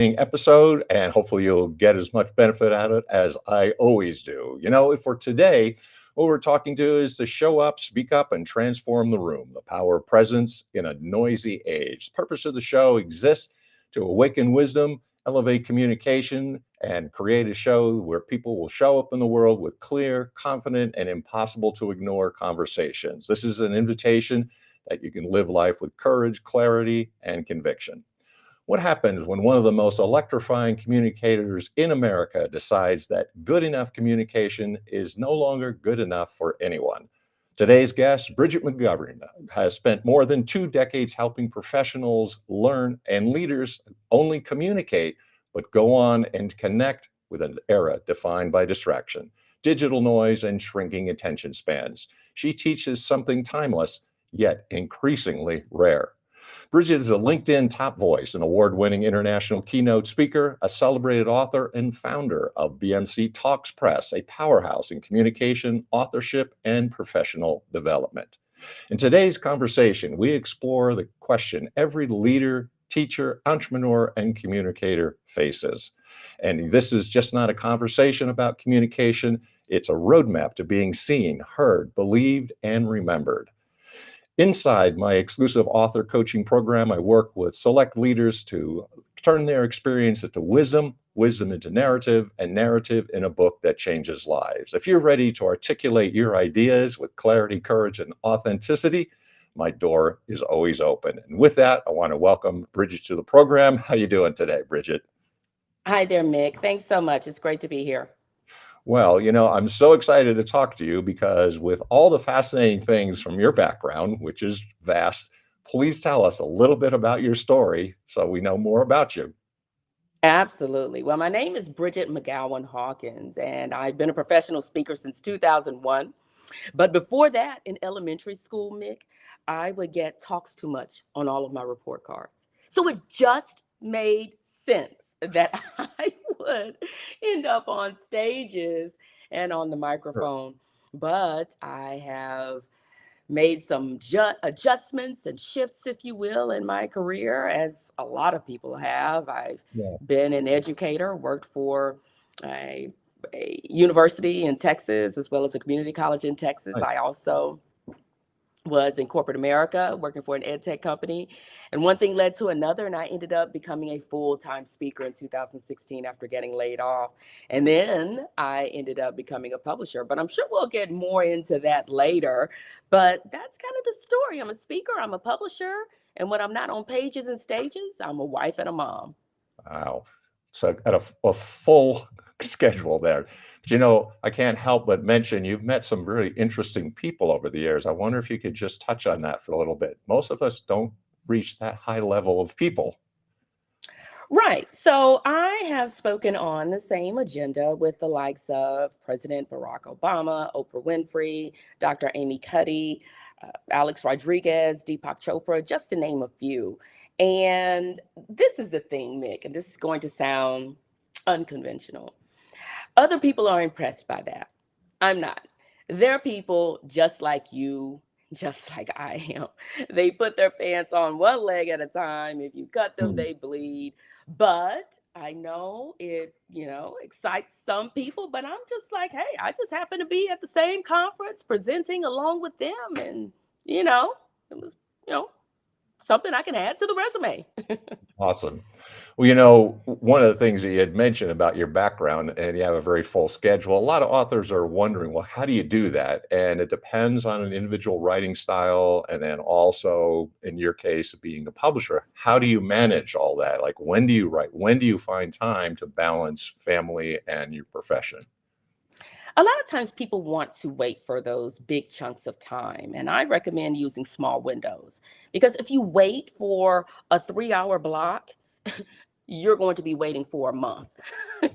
episode, and hopefully you'll get as much benefit out of it as I always do. For today, what we're talking to is to show up, speak up, and transform the room, the power of presence in a noisy age. The purpose of the show exists to awaken wisdom, elevate communication, and create a show where people will show up in the world with clear, confident, and impossible to ignore conversations. This is an invitation that you can live life with courage, clarity, and conviction. What happens when one of the most electrifying communicators in America decides that good enough communication is no longer good enough for anyone? Today's guest, Bridgett McGowen, has spent more than 2 decades helping professionals learn and leaders only communicate, but go on and connect with an era defined by distraction, digital noise, and shrinking attention spans. She teaches something timeless, yet increasingly rare. Bridgett is a LinkedIn top voice, an award-winning international keynote speaker, a celebrated author, and founder of BMC Talks Press, a powerhouse in communication, authorship, and professional development. In today's conversation, we explore the question every leader, teacher, entrepreneur, and communicator faces. And this is just not a conversation about communication, it's a roadmap to being seen, heard, believed, and remembered. Inside my exclusive author coaching program, I work with select leaders to turn their experience into wisdom, wisdom into narrative, and narrative in a book that changes lives. If you're ready to articulate your ideas with clarity, courage, and authenticity, my door is always open. And with that, I want to welcome Bridgett to the program. How you doing today, Bridgett? Hi there, Mick. Thanks so much. It's great to be here. Well, I'm so excited to talk to you because with all the fascinating things from your background, which is vast, please tell us a little bit about your story so we know more about you. Absolutely. Well, my name is Bridgett McGowen Hawkins, and I've been a professional speaker since 2001. But before that, in elementary school, Mick, I would get talks too much on all of my report cards. So it just made sense that I would end up on stages and on the Sure. microphone. But I have made some adjustments and shifts, if you will, in my career, as a lot of people have. I've Yeah. been an educator, worked for a university in Texas, as well as a community college in Texas. Nice. I also was in corporate America working for an ed tech company. And one thing led to another, and I ended up becoming a full-time speaker in 2016 after getting laid off. And then I ended up becoming a publisher, but I'm sure we'll get more into that later. But that's kind of the story. I'm a speaker, I'm a publisher, and when I'm not on pages and stages, I'm a wife and a mom. Wow. So at a full schedule there. But I can't help but mention you've met some really interesting people over the years. I wonder if you could just touch on that for a little bit. Most of us don't reach that high level of people. Right. So I have spoken on the same agenda with the likes of President Barack Obama, Oprah Winfrey, Dr. Amy Cuddy, Alex Rodriguez, Deepak Chopra, just to name a few. And this is the thing, Nick, and this is going to sound unconventional. Other people are impressed by that. I'm not. They're people just like you, just like I am. They put their pants on one leg at a time. If you cut them, Hmm. they bleed. But I know it, excites some people, but I'm just like, hey, I just happen to be at the same conference presenting along with them. And, it was, you know, something I can add to the resume. Awesome. Well, one of the things that you had mentioned about your background, and you have a very full schedule, a lot of authors are wondering, well, how do you do that? And it depends on an individual writing style. And then also, in your case, being a publisher, how do you manage all that? Like, when do you write? When do you find time to balance family and your profession? A lot of times people want to wait for those big chunks of time, and I recommend using small windows because if you wait for a 3 hour block, you're going to be waiting for a month,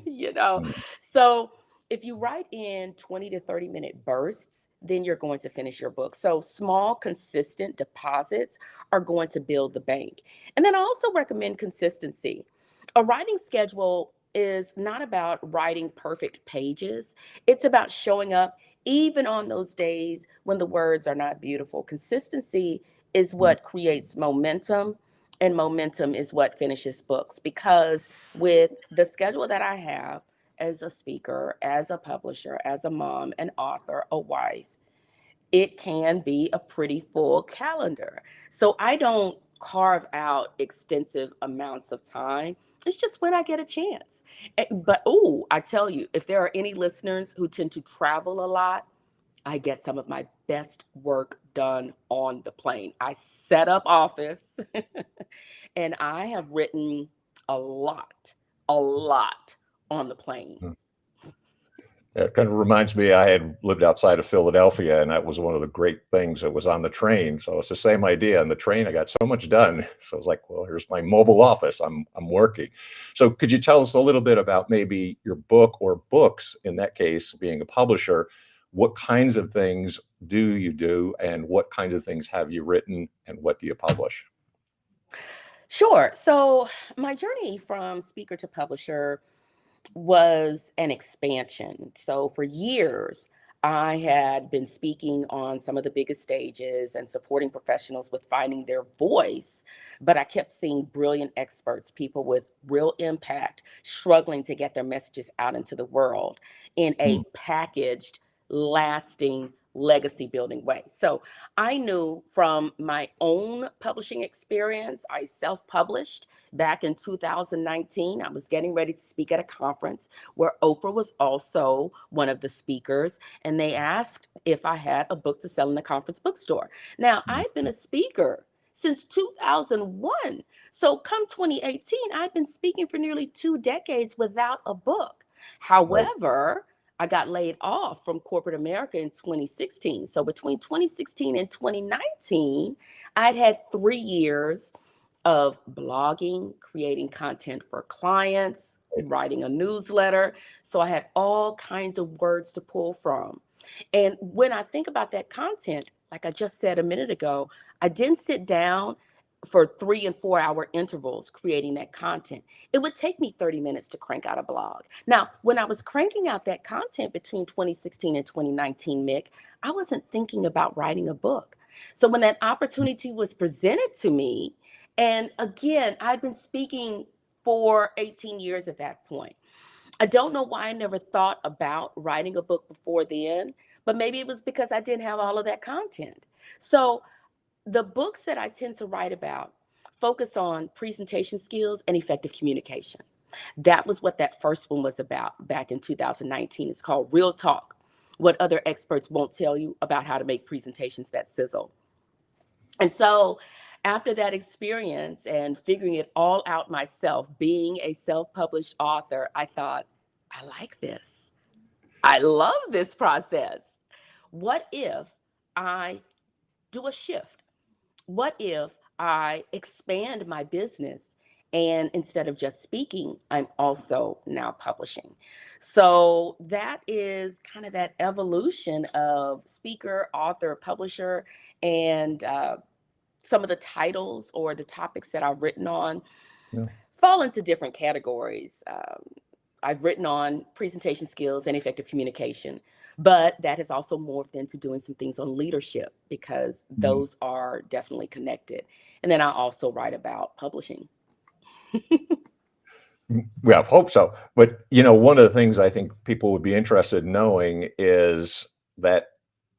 you know? Mm. So if you write in 20 to 30-minute bursts, then you're going to finish your book. So small, consistent deposits are going to build the bank. And then I also recommend consistency. A writing schedule is not about writing perfect pages. It's about showing up even on those days when the words are not beautiful. Consistency is what creates momentum and momentum is what finishes books. Because with the schedule that I have as a speaker, as a publisher, as a mom, an author, a wife, it can be a pretty full calendar. So I don't carve out extensive amounts of time. It's just when I get a chance. But oh, I tell you, if there are any listeners who tend to travel a lot, I get some of my best work done on the plane. I set up office and I have written a lot on the plane. It kind of reminds me, I had lived outside of Philadelphia, and that was one of the great things that was on the train. So it's the same idea. On the train, I got so much done. So I was like, well, here's my mobile office. I'm working. So could you tell us a little bit about maybe your book or books, in that case, being a publisher? What kinds of things do you do, and what kinds of things have you written, and what do you publish? Sure. So my journey from speaker to publisher was an expansion. So for years, I had been speaking on some of the biggest stages and supporting professionals with finding their voice, but I kept seeing brilliant experts, people with real impact, struggling to get their messages out into the world in Hmm. a packaged, lasting, legacy building way. So I knew from my own publishing experience, I self published back in 2019. I was getting ready to speak at a conference where Oprah was also one of the speakers, and they asked if I had a book to sell in the conference bookstore. Now, I've been a speaker since 2001. So, come 2018, I've been speaking for nearly 2 decades without a book. Right. However, I got laid off from corporate America in 2016. So, between 2016 and 2019, I'd had 3 years of blogging, creating content for clients, writing a newsletter. So I had all kinds of words to pull from. And when I think about that content, like I just said a minute ago, I didn't sit down for 3 and 4 hour intervals creating that content. It would take me 30 minutes to crank out a blog. Now, when I was cranking out that content between 2016 and 2019, Mick, I wasn't thinking about writing a book. So when that opportunity was presented to me, and again, I've been speaking for 18 years at that point. I don't know why I never thought about writing a book before then, but maybe it was because I didn't have all of that content. So the books that I tend to write about focus on presentation skills and effective communication. That was what that first one was about back in 2019. It's called Real Talk: What Other Experts Won't Tell You About How to Make Presentations That Sizzle. And so, after that experience and figuring it all out myself, being a self published author, I thought, I like this. I love this process. What if I do a shift? What if I expand my business and instead of just speaking, I'm also now publishing? So that is kind of that evolution of speaker, author, publisher, and some of the titles or the topics that I've written on Yeah. fall into different categories. I've written on presentation skills and effective communication, but that has also morphed into doing some things on leadership because Mm. those are definitely connected. And then I also write about publishing. Yeah, hope so. But one of the things I think people would be interested in knowing is that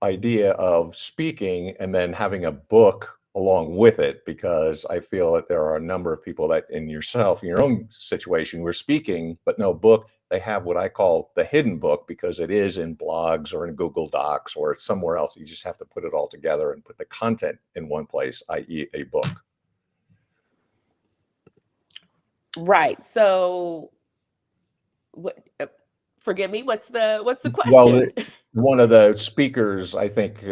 idea of speaking and then having a book along with it, because I feel that there are a number of people that, in yourself, in your own situation, we're speaking, but no book. They have what I call the hidden book because it is in blogs or in Google Docs or somewhere else. You just have to put it all together and put the content in one place, i.e., a book. Right. So what forgive me, what's the Well, question? one of the speakers, I think,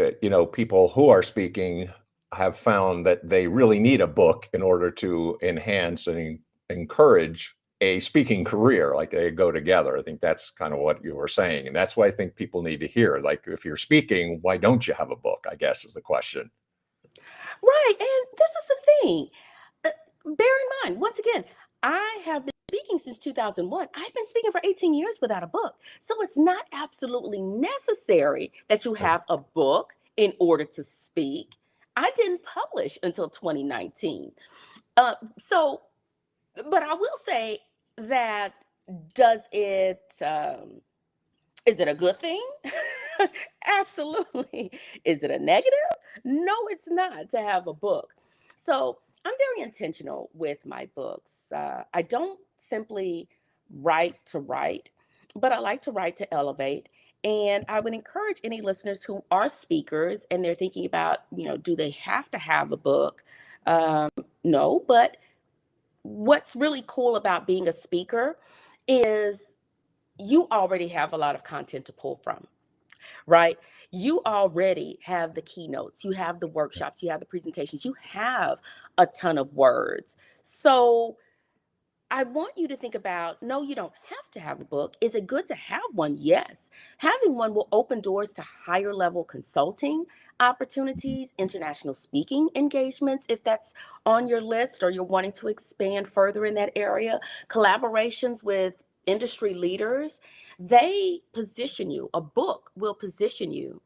people who are speaking have found that they really need a book in order to enhance and encourage a speaking career. Like, they go together. I think that's kind of what you were saying. And that's what I think people need to hear. Like, if you're speaking, why don't you have a book? I guess is the question. Right. And this is the thing. Uh, Bear in mind, once again, I have been speaking since 2001. I've been speaking for 18 years without a book. So it's not absolutely necessary that you Right. have a book in order to speak. I didn't publish until 2019. So, but I will say that does it, is it a good thing? Absolutely. Is it a negative? No, it's not to have a book. So I'm very intentional with my books. I don't simply write to write, but I like to write to elevate. And I would encourage any listeners who are speakers and they're thinking about, do they have to have a book? Um, no, but what's really cool about being a speaker is you already have a lot of content to pull from, right? You already have the keynotes, you have the workshops, you have the presentations, you have a ton of words. So I want you to think about, no, you don't have to have a book. Is it good to have one? Yes. Having one will open doors to higher level consulting opportunities, international speaking engagements, if that's on your list or you're wanting to expand further in that area, collaborations with industry leaders. They position you, a book will position you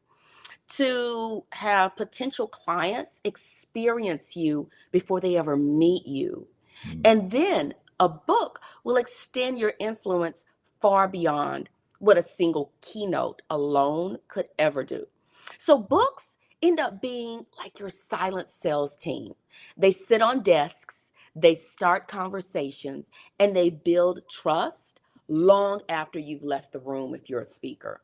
to have potential clients experience you before they ever meet you. Mm. And then a book will extend your influence far beyond what a single keynote alone could ever do. So, books end up being like your silent sales team. They sit on desks, they start conversations, and they build trust long after you've left the room if you're a speaker.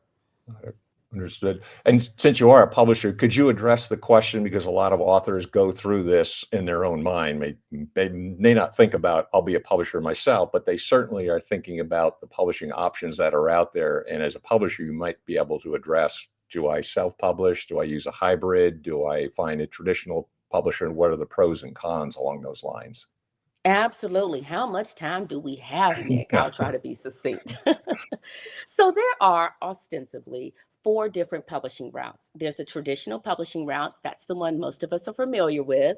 Uh, Understood. And since you are a publisher, could you address the question? Because a lot of authors go through this in their own mind. They may not think about, I'll be a publisher myself, but they certainly are thinking about the publishing options that are out there. And as a publisher, you might be able to address, do I self-publish? Do I use a hybrid? Do I find a traditional publisher? And what are the pros and cons along those lines? Absolutely. How much time do we have, Nick? Yeah. I'll try to be succinct. So, there are ostensibly four different publishing routes. There's the traditional publishing route. That's the one most of us are familiar with.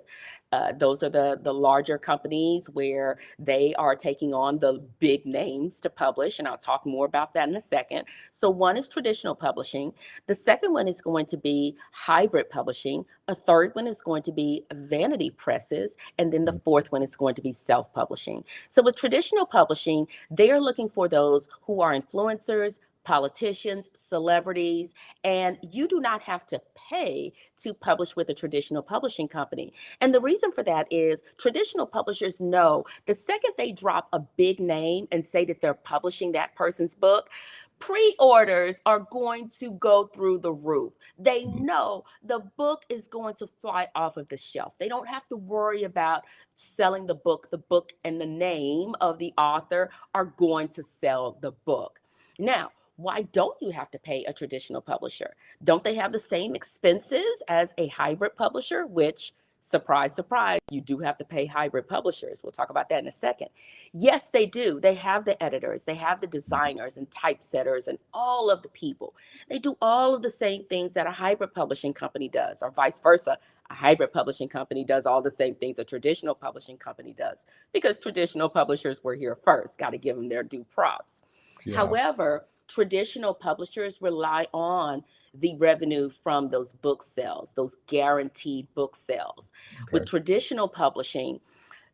Those are the larger companies where they are taking on the big names to publish. And I'll talk more about that in a second. So, one is traditional publishing. The second one is going to be hybrid publishing. A third one is going to be vanity presses. And then the fourth one is going to be self publishing. So, with traditional publishing, they are looking for those who are influencers, politicians, celebrities, and you do not have to pay to publish with a traditional publishing company. And the reason for that is traditional publishers know the second they drop a big name and say that they're publishing that person's book, pre-orders are going to go through the roof. They know the book is going to fly off of the shelf. They don't have to worry about selling the book. The book and the name of the author are going to sell the book. Now, why don't you have to pay a traditional publisher? Don't they have the same expenses as a hybrid publisher, which, surprise, surprise, you do have to pay hybrid publishers. We'll talk about that in a second. Yes, they do. They have the editors, they have the designers and typesetters and all of the people. They do all of the same things that a hybrid publishing company does, or vice versa. A hybrid publishing company does all the same things a traditional publishing company does because traditional publishers were here first. Got to give them their due props. Yeah. However, traditional publishers rely on the revenue from those book sales, those guaranteed book sales. With Okay. traditional publishing,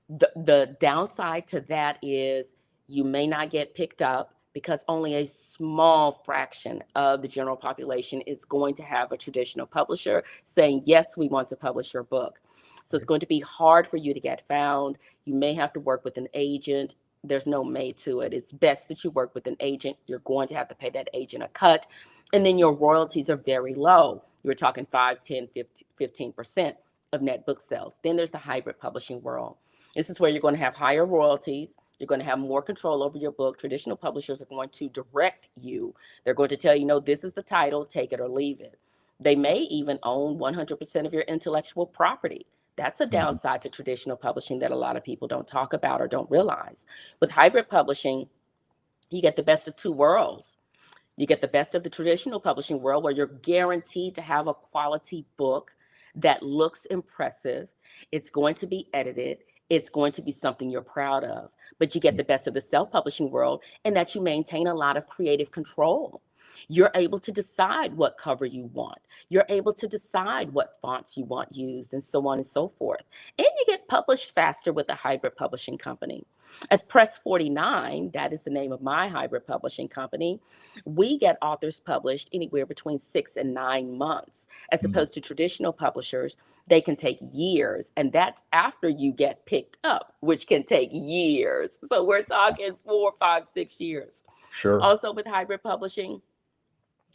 the downside to that is you may not get picked up because only a small fraction of the general population is going to have a traditional publisher saying, yes, we want to publish your book. So it's going to be hard for you to get found. You may have to work with an agent. There's no may to it. It's best that you work with an agent. You're going to have to pay that agent a cut. And then your royalties are very low. You're talking 5, 10, 15% of net book sales. Then there's the hybrid publishing world. This is where you're going to have higher royalties. You're going to have more control over your book. Traditional publishers are going to direct you. They're going to tell you, no, this is the title, take it or leave it. They may even own 100% of your intellectual property. That's a Mhm. downside to traditional publishing that a lot of people don't talk about or don't realize. With hybrid publishing, you get the best of two worlds. You get the best of the traditional publishing world where you're guaranteed to have a quality book that looks impressive. It's going to be edited. It's going to be something you're proud of. But you get the best of the self publishing world in that you maintain a lot of creative control. You're able to decide what cover you want. You're able to decide what fonts you want used, and so on and so forth. And you get published faster with a hybrid publishing company. At Press 49, that is the name of my hybrid publishing company, we get authors published anywhere between 6 and 9 months, as Mm. opposed to traditional publishers. They can take years, and that's after you get picked up, which can take years. So we're talking 4, 5, 6 years. Sure. Also, with hybrid publishing,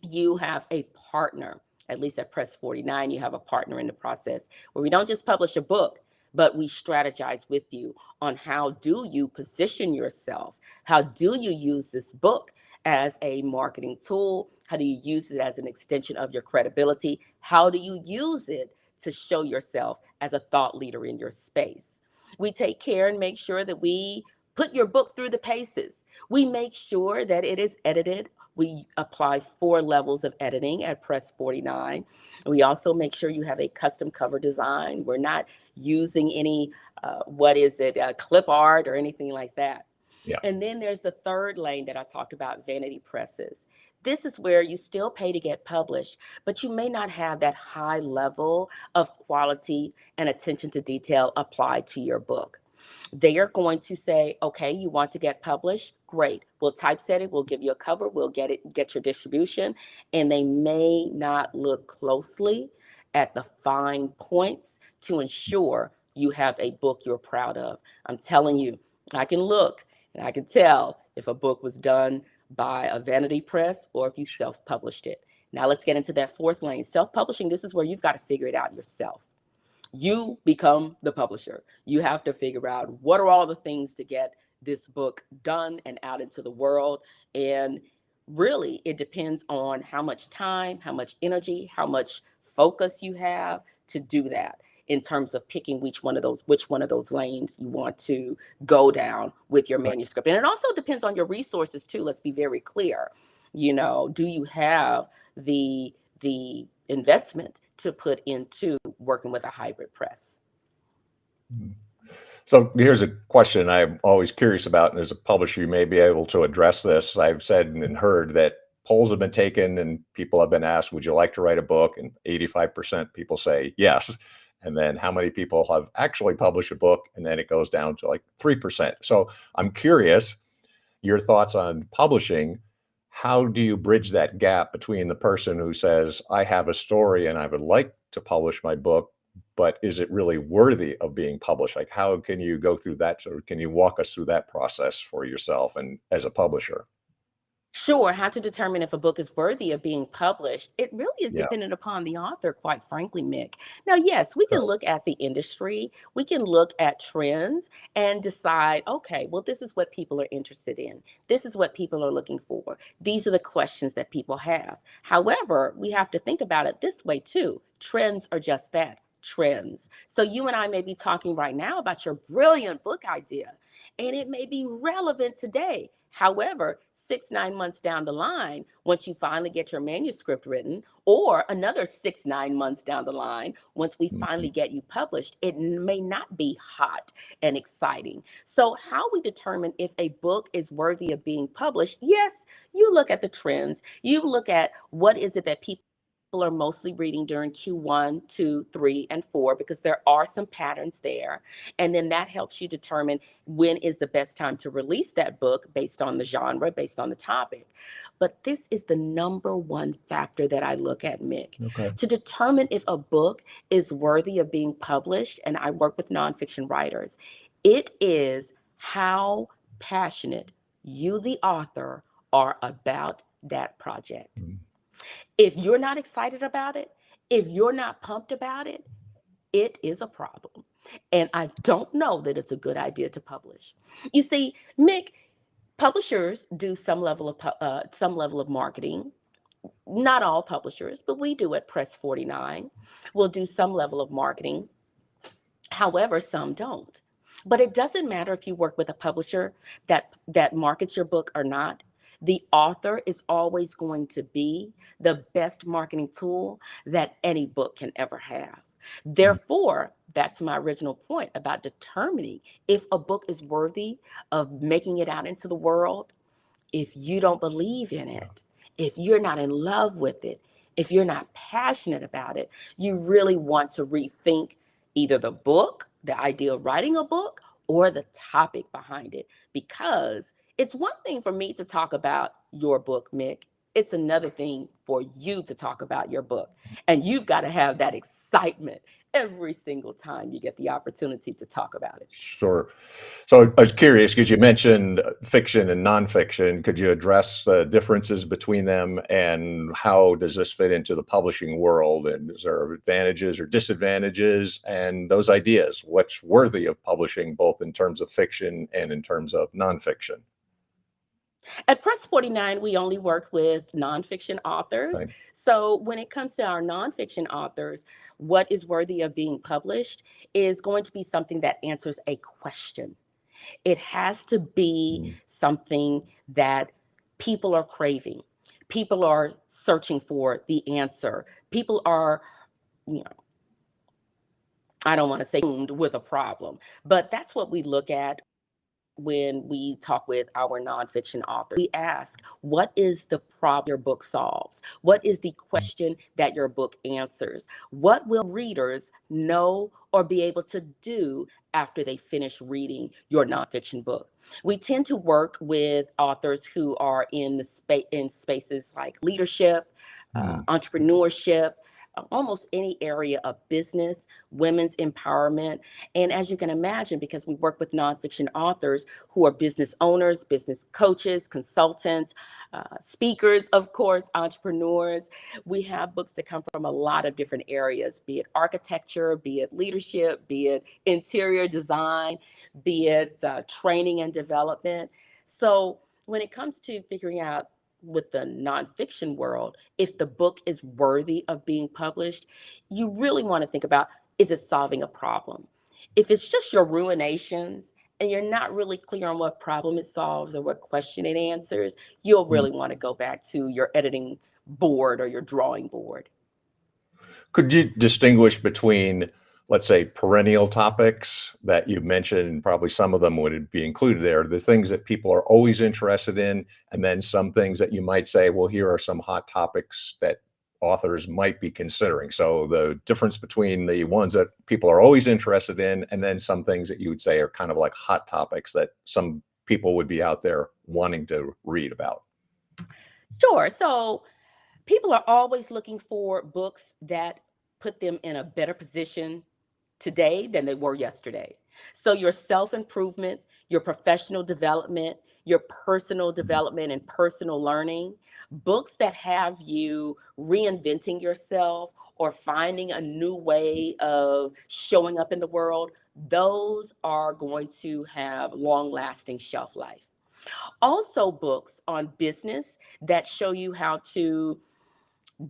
you have a partner. At least at Press 49, you have a partner in the process where we don't just publish a book, but we strategize with you on how do you position yourself? How do you use this book as a marketing tool? How do you use it as an extension of your credibility? How do you use it to show yourself as a thought leader in your space? We take care and make sure that we put your book through the paces. We make sure that it is edited. We apply 4 levels of editing at Press 49. We also make sure you have a custom cover design. We're not using any, clip art or anything like that. Yeah. And then there's the third lane that I talked about, vanity presses. This is where you still pay to get published, but you may not have that high level of quality and attention to detail applied to your book. They are going to say, okay, you want to get published? Great. We'll typeset it. We'll give you a cover. We'll get your distribution. And they may not look closely at the fine points to ensure you have a book you're proud of. I'm telling you, I can look and I can tell if a book was done by a vanity press or if you self-published it. Now let's get into that fourth lane. Self-publishing, this is where you've got to figure it out yourself. You become the publisher. You have to figure out what are all the things to get this book done and out into the world. And really, it depends on how much time, how much energy, how much focus you have to do that in terms of picking which one of those lanes you want to go down with your Right. manuscript. And it also depends on your resources too. Let's be very clear. Do you have the investment to put into working with a hybrid press? Mm. So here's a question I'm always curious about, and as a publisher, you may be able to address this. I've said and heard that polls have been taken and people have been asked, would you like to write a book? And 85% people say yes. And then how many people have actually published a book? And then it goes down to like 3%. So I'm curious, your thoughts on publishing. How do you bridge that gap between the person who says, I have a story and I would like to publish my book, but is it really worthy of being published? Like, how can you go through that? Or can you walk us through that process for yourself and as a publisher? Sure, how to determine if a book is worthy of being published. It really is Yeah, dependent upon the author, quite frankly, Mick. Now, yes, we can sure. look at the industry, we can look at trends and decide, okay, well, this is what people are interested in. This is what people are looking for. These are the questions that people have. However, we have to think about it this way too. Trends are just that. Trends. So you and I may be talking right now about your brilliant book idea, and it may be relevant today. However, 6, 9 months down the line, once you finally get your manuscript written, or another 6, 9 months down the line, once we finally Mhm. get you published, it may not be hot and exciting. So, how we determine if a book is worthy of being published? Yes, you look at the trends. You look at what is it that people are mostly reading during Q1, 2, 3, and 4, because there are some patterns there. And then that helps you determine when is the best time to release that book based on the genre, based on the topic. But this is the number one factor that I look at, Mick, Okay. to determine if a book is worthy of being published. And I work with nonfiction writers. It is how passionate you, the author, are about that project. Mm. If you're not excited about it, if you're not pumped about it, it is a problem. And I don't know that it's a good idea to publish. You see, Mick, publishers do some level of marketing. Not all publishers, but we do at Press 49. We'll do some level of marketing. However, some don't. But it doesn't matter if you work with a publisher that markets your book or not. The author is always going to be the best marketing tool that any book can ever have. Mm. Therefore, back to my original point about determining if a book is worthy of making it out into the world. If you don't believe in Yeah. it, if you're not in love with it, if you're not passionate about it, you really want to rethink either the book, the idea of writing a book, or the topic behind it. Because it's one thing for me to talk about your book, Mick. It's another thing for you to talk about your book. And you've got to have that excitement every single time you get the opportunity to talk about it. Sure. So I was curious because you mentioned fiction and nonfiction. Could you address the differences between them and how does this fit into the publishing world? And is there advantages or disadvantages and those ideas? What's worthy of publishing, both in terms of fiction and in terms of nonfiction? At Press 49, we only work with nonfiction authors. Right? So when it comes to our nonfiction authors, what is worthy of being published is going to be something that answers a question. It has to be Mm. something that people are craving. People are searching for the answer. People are, you know, I don't want to say doomed with a problem, but that's what we look at when we talk with our nonfiction author. We ask, what is the problem your book solves? What is the question that your book answers? What will readers know or be able to do after they finish reading your nonfiction book? We tend to work with authors who are in in spaces like leadership, Mm. entrepreneurship, almost any area of business, women's empowerment. And as you can imagine, because we work with nonfiction authors who are business owners, business coaches, consultants, speakers, of course, entrepreneurs, we have books that come from a lot of different areas, be it architecture, be it leadership, be it interior design, be it training and development. So when it comes to figuring out with the nonfiction world, if the book is worthy of being published, you really want to think about, is it solving a problem? If it's just your ruinations and you're not really clear on what problem it solves or what question it answers, you'll Mm. really want to go back to your editing board or your drawing board. Could you distinguish between, let's say, perennial topics that you mentioned, and probably some of them would be included there, the things that people are always interested in, and then some things that you might say, well, here are some hot topics that authors might be considering. So the difference between the ones that people are always interested in, and then some things that you would say are kind of like hot topics that some people would be out there wanting to read about. Sure. So people are always looking for books that put them in a better position today than they were yesterday. So your self-improvement, your professional development, your personal Mhm. development and personal learning, books that have you reinventing yourself or finding a new way of showing up in the world, those are going to have long-lasting shelf life. Also, books on business that show you how to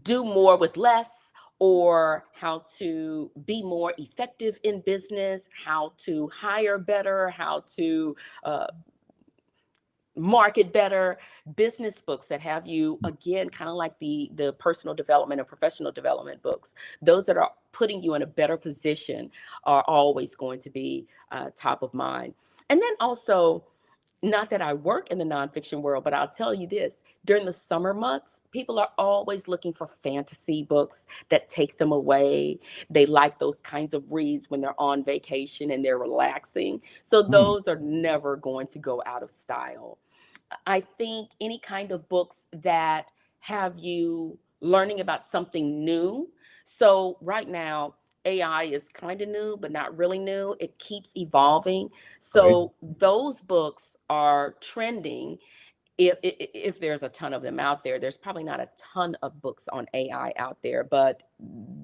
do more with less, or how to be more effective in business, how to hire better, how to uh, market better, business books that have you, again, kind of like the personal development and professional development books, those that are putting you in a better position are always going to be top of mind. And then also, not that I work in the nonfiction world, but I'll tell you this, during the summer months, people are always looking for fantasy books that take them away. They like those kinds of reads when they're on vacation and they're relaxing. So Mm. those are never going to go out of style. I think any kind of books that have you learning about something new. So right now, AI is kind of new, but not really new. It keeps evolving. Right. So those books are trending. If there's a ton of them out there, there's probably not a ton of books on AI out there, but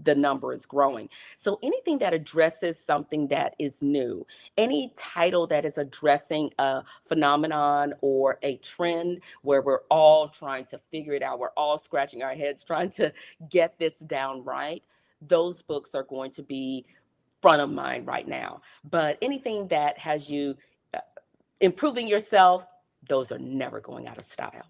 the number is growing. So anything that addresses something that is new, any title that is addressing a phenomenon or a trend where we're all trying to figure it out, we're all scratching our heads trying to get this down right, those books are going to be front of mind right now. But anything that has you uh, improving yourself, those are never going out of style.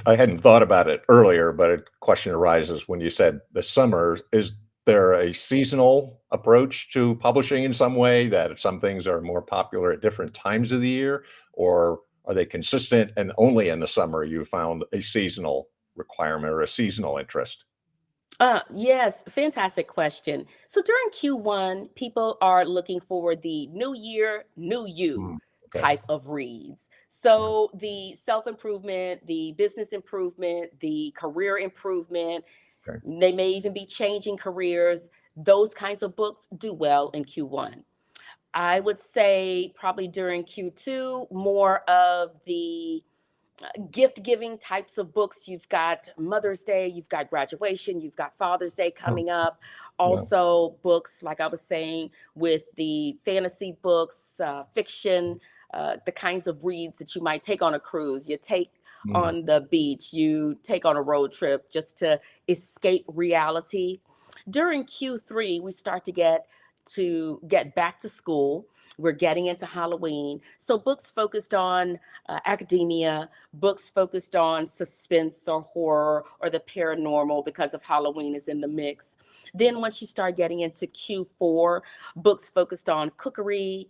I hadn't thought about it earlier, but a question arises when you said the summer. Is there a seasonal approach to publishing in some way that some things are more popular at different times of the year, or are they consistent and only in the summer you found a seasonal requirement or a seasonal interest? Yes, fantastic question. So during Q1, people are looking for the new year, new you Mm, okay. type of reads. Yeah. So the self improvement, the business improvement, the career improvement, Okay. they may even be changing careers. Those kinds of books do well in Q1. I would say probably during Q2, more of the gift giving types of books. You've got Mother's Day, you've got graduation, you've got Father's Day Oh, coming up. yeah. Also, books, like I was saying, with the fantasy books, fiction, the kinds of reads that you might take on a cruise, you take Mm, on the beach, you take on a road trip just to escape reality. During Q3, we start to get back to school. We're getting into Halloween. So books focused on academia, books focused on suspense or horror or the paranormal because of Halloween is in the mix. Then once you start getting into Q4, books focused on cookery,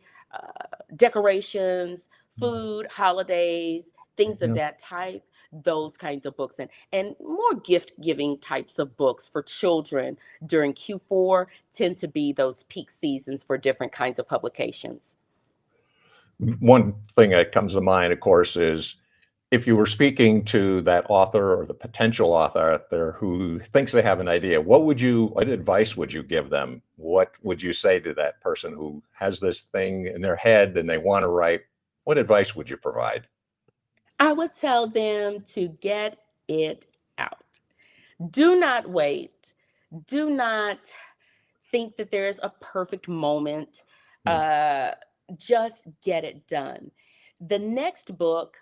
decorations, food, holidays, things of yeah. that type. Those kinds of books and more gift giving types of books for children during Q4 tend to be those peak seasons for different kinds of publications. One thing that comes to mind, of course, is if you were speaking to that author or the potential author out there who thinks they have an idea, what advice would you give them? What would you say to that person who has this thing in their head and they want to write? What advice would you provide? I would tell them to get it out. Do not wait. Do not think that there's a perfect moment. Mm, Uh, just get it done. The next book,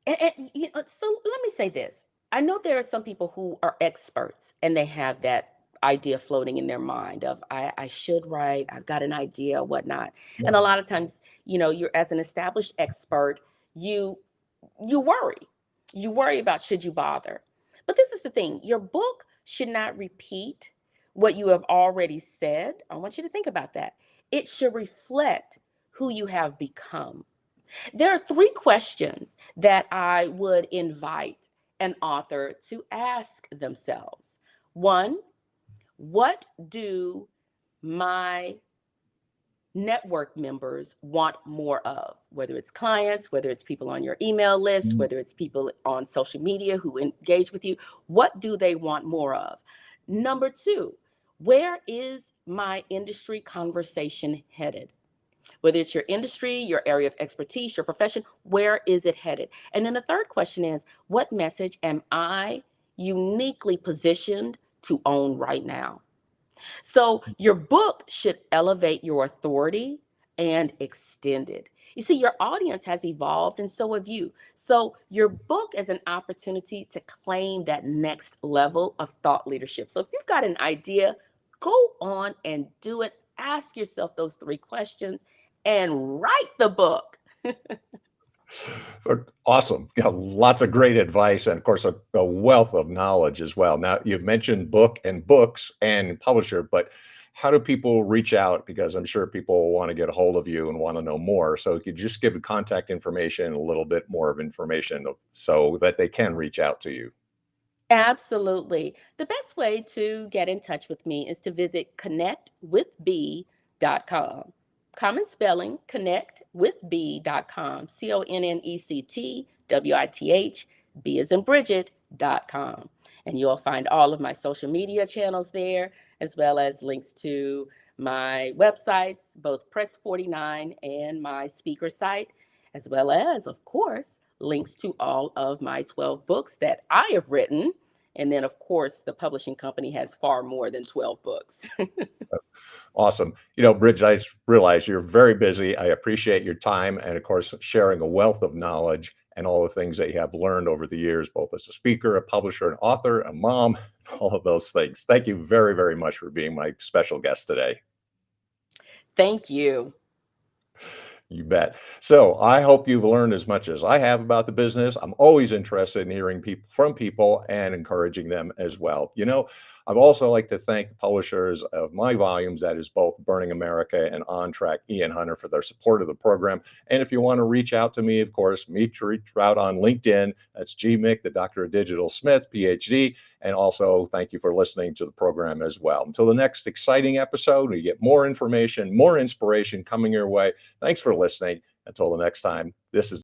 so let me say this. I know there are some people who are experts and they have that idea floating in their mind of I should write, I've got an idea, whatnot. yeah. And a lot of times, you're as an established expert, you you worry. You worry about should you bother. But this is the thing, your book should not repeat what you have already said. I want you to think about that. It should reflect who you have become. There are three questions that I would invite an author to ask themselves. One, what do my network members want more of? Whether it's clients, whether it's people on your email list, Mm, whether it's people on social media who engage with you, what do they want more of? Number two, where is my industry conversation headed? Whether it's your industry, your area of expertise, your profession, where is it headed? And then the third question is, what message am I uniquely positioned to own right now? So your book should elevate your authority and extend it. You see, your audience has evolved and so have you. So your book is an opportunity to claim that next level of thought leadership. So if you've got an idea, go on and do it. Ask yourself those three questions and write the book. Awesome. Lots of great advice and of course a wealth of knowledge as well. Now you've mentioned book and books and publisher, but how do people reach out? Because I'm sure people want to get a hold of you and want to know more. So you could just give contact information, a little bit more of information so that they can reach out to you. Absolutely. The best way to get in touch with me is to visit connectwithb.com. Common spelling, connectwithb.com. ConnectWith, B as in Bridget.com. And you'll find all of my social media channels there, as well as links to my websites, both Press 49 and my speaker site, as well as, of course, links to all of my 12 books that I have written. And then, of course, the publishing company has far more than 12 books. Awesome. Bridget, I just realized you're very busy. I appreciate your time and, of course, sharing a wealth of knowledge and all the things that you have learned over the years, both as a speaker, a publisher, an author, a mom, all of those things. Thank you very, very much for being my special guest today. Thank you. You bet. So I hope you've learned as much as I have about the business. I'm always interested in hearing people from people and encouraging them as well. I'd also like to thank the publishers of my volumes, that is both Burning America and On Track, Ian Hunter, for their support of the program. And if you want to reach out to me, of course, reach out on LinkedIn. That's GMIC, the Doctor of Digital Smith, PhD. And also, thank you for listening to the program as well. Until the next exciting episode, we get more information, more inspiration coming your way. Thanks for listening. Until the next time, this is